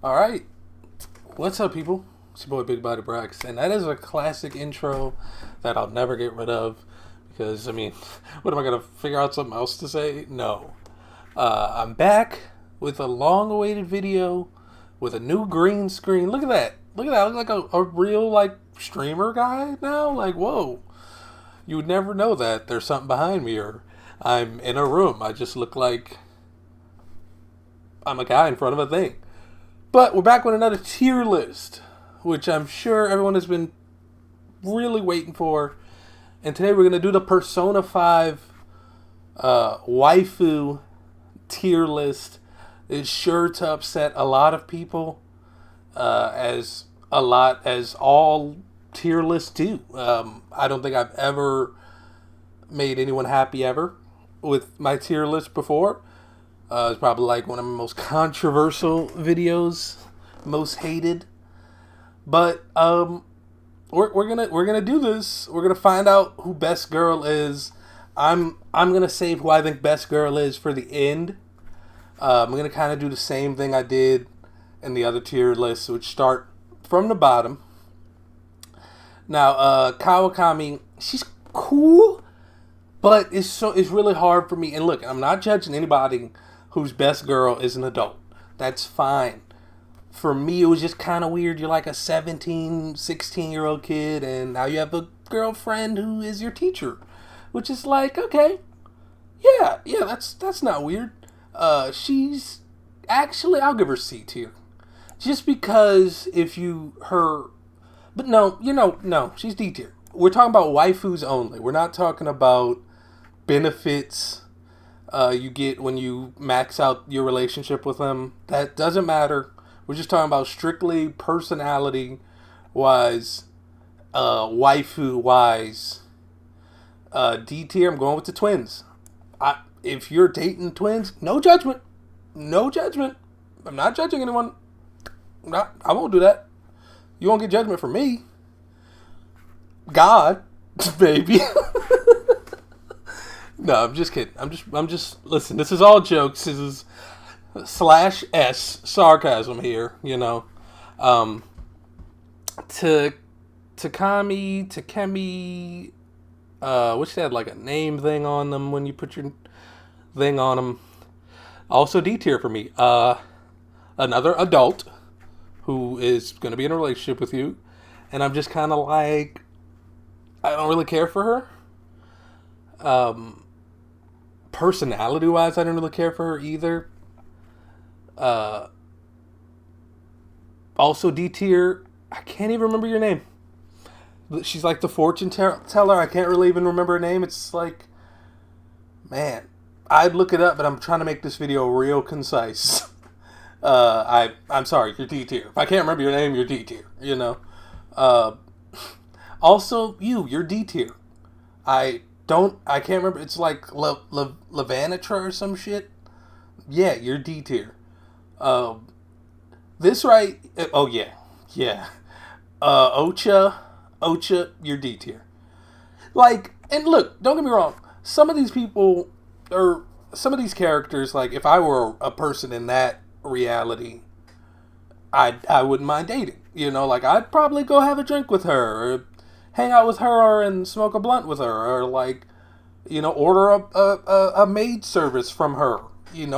All right, what's up, people? It's your boy Big Body Brax, and that is a classic intro that I'll never get rid of because, I mean, what am I gonna figure out something else to say? No. I'm back with a long-awaited video with a new green screen. Look at that! Look at that! I look like a real streamer guy now. Like, whoa! You would never know that there's something behind me, or I'm in a room. I just look like I'm a guy in front of a thing. But we're back with another tier list, which I'm sure everyone has been really waiting for. And today we're going to do the Persona 5 Waifu tier list. It's sure to upset a lot of people, as all tier lists do. I don't think I've ever made anyone happy ever with my tier list before. It's probably like one of my most controversial videos, most hated. But we're gonna do this. We're gonna find out who best girl is. I'm gonna save who I think best girl is for the end. I'm gonna kind of do the same thing I did in the other tier lists, which start from the bottom. Now, Kawakami, she's cool, but it's really hard for me. And look, I'm not judging anybody whose best girl is an adult. That's fine. For me, it was just kind of weird. You're like a 17, 16-year-old kid, and now you have a girlfriend who is your teacher, which is like, okay, yeah, that's not weird. She's actually, I'll give her C tier, just because but no, no, she's D tier. We're talking about waifus only. We're not talking about benefits you get when you max out your relationship with them. That doesn't matter. We're just talking about strictly personality wise, waifu wise. D tier, I'm going with the twins. If you're dating twins, no judgment. No judgment. I'm not judging anyone. I won't do that. You won't get judgment from me. God, baby. No, I'm just kidding. I'm just listen, this is all jokes. This is /S sarcasm here, Takemi, which had like a name thing on them when you put your thing on them. Also D tier for me. Another adult who is going to be in a relationship with you, and I'm just kind of like, I don't really care for her. Personality wise, I didn't really care for her either. Also D tier, I can't even remember your name. She's like the fortune teller. I can't really even remember her name. It's like, man, I'd look it up, but I'm trying to make this video real concise. I'm sorry, you're D tier. If I can't remember your name, you're D tier. Also, you're D tier. I can't remember. It's like Levanatra or some shit. Yeah, you're D tier. This right? Oh yeah. Ocha, you're D tier. Like, and look, don't get me wrong. Some of these people, or some of these characters, like if I were a person in that reality, I wouldn't mind dating. Like I'd probably go have a drink with her, or hang out with her and smoke a blunt with her, or order a maid service from her.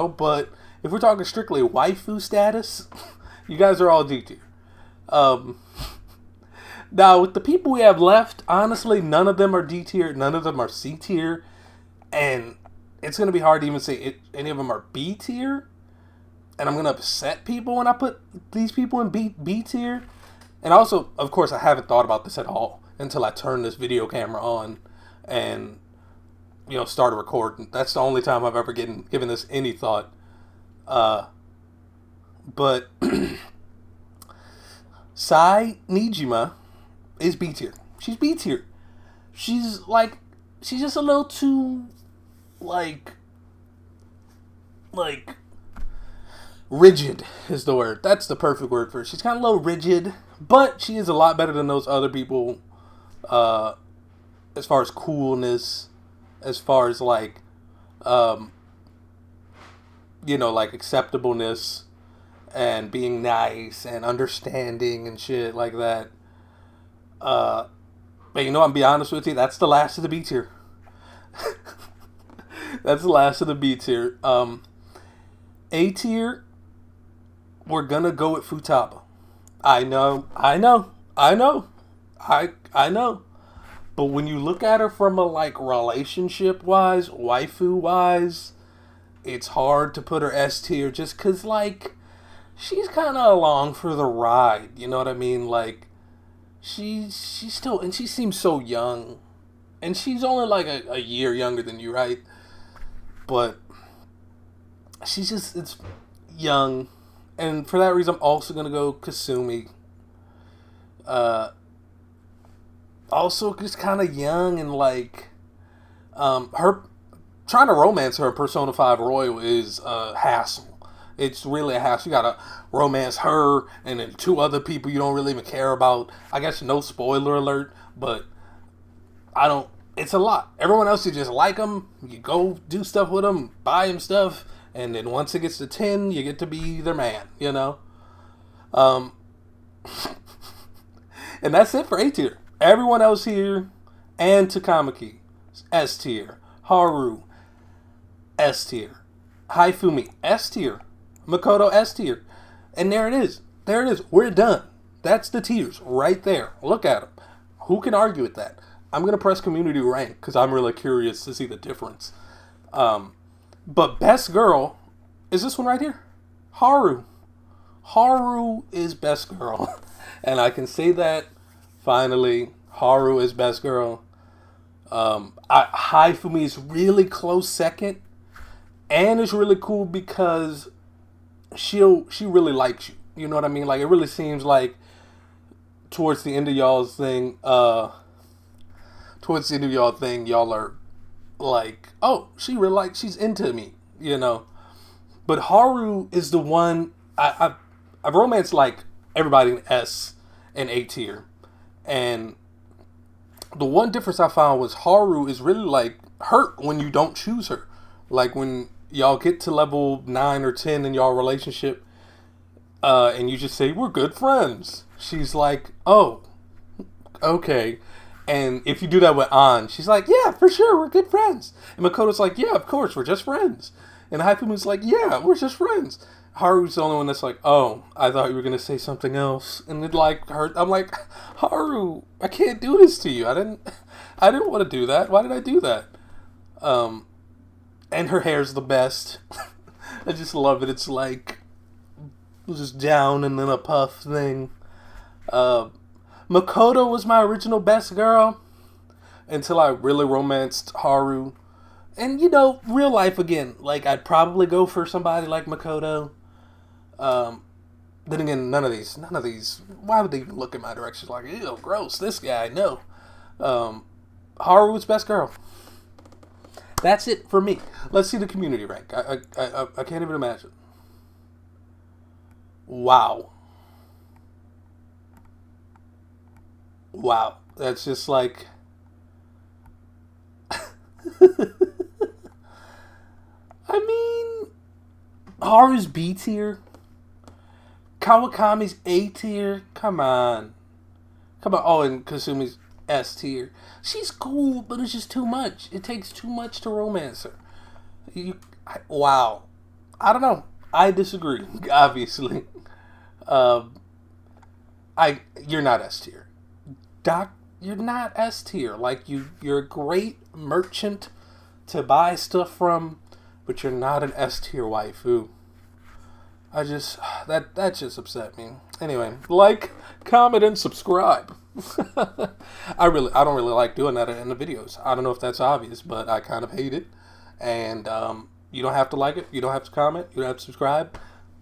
But if we're talking strictly waifu status, you guys are all D tier. Now, with the people we have left, honestly, none of them are D tier, none of them are C tier, and it's going to be hard to even say any of them are B tier, and I'm going to upset people when I put these people in B tier. And also, of course, I haven't thought about this at all until I turn this video camera on and, start a recording. That's the only time I've ever given this any thought. But Sai Nijima is B tier. She's B tier. She's just a little too, rigid is the word. That's the perfect word for her. She's kind of a little rigid, but she is a lot better than those other people, as far as coolness, as far as acceptableness, and being nice and understanding and shit like that. But you know, I'm be honest with you, that's the last of the B tier. That's the last of the B tier. A tier, we're gonna go with Futaba. I know, I know, I know, I know. But when you look at her from a like relationship wise, waifu wise, it's hard to put her S tier just cause like she's kind of along for the ride. You know what I mean? Like she's still, and she seems so young, and she's only like a year younger than you, right? But she's just it's young, and for that reason, I'm also gonna go Kasumi. Also just kind of young and like, her trying to romance her in Persona 5 Royal is a hassle. It's really a hassle. You gotta romance her and then two other people you don't really even care about. I guess no spoiler alert, but I don't. It's a lot. Everyone else, you just like them. You go do stuff with them, buy them stuff, and then once it gets to 10, you get to be their man. You know. Um, and that's it for A tier. Everyone else here, and Takamaki, S tier. Haru, S tier. Haifumi, S tier. Makoto, S tier. And there it is. There it is. We're done. That's the tiers right there. Look at them. Who can argue with that? I'm going to press community rank because I'm really curious to see the difference. But best girl is this one right here. Haru. Haru is best girl. And I can say that finally. Haru is best girl. Haifumi is really close second. And it's really cool because she really likes you. You know what I mean? Like, it really seems like towards the end of y'all's thing, y'all are like, oh, she really like, she's into me, you know. But Haru is the one I've romanced like everybody in S and A tier, and the one difference I found was Haru is really like hurt when you don't choose her. Like when y'all get to level 9 or 10 in y'all relationship, and you just say, we're good friends. She's like, oh, okay. And if you do that with An, she's like, yeah, for sure, we're good friends. And Makoto's like, yeah, of course, we're just friends. And Haifumi's like, yeah, we're just friends. Haru's the only one that's like, oh, I thought you were going to say something else. And it like hurt. I'm like, Haru, I can't do this to you. I didn't want to do that. Why did I do that? And her hair's the best. I just love it. It's like just down and then a puff thing. Makoto was my original best girl until I really romanced Haru. And you know, real life again, like I'd probably go for somebody like Makoto. Then again, none of these, why would they even look in my direction like, ew, gross, this guy, no. Haru's best girl. That's it for me. Let's see the community rank. I can't even imagine. Wow. Wow. That's just like... I mean... Haru's B tier. Kawakami's A tier. Come on. Oh, and Kasumi's S tier. She's cool, but it's just too much. It takes too much to romance her. Wow. I don't know. I disagree, obviously. You're not S tier. You're not S tier. Like, you're a great merchant to buy stuff from, but you're not an S tier waifu. That just upset me. Anyway, like, comment, and subscribe. I don't really like doing that in the videos. I don't know if that's obvious, but I kind of hate it. And you don't have to like it. You don't have to comment. You don't have to subscribe.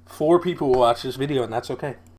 4 people will watch this video, and that's okay.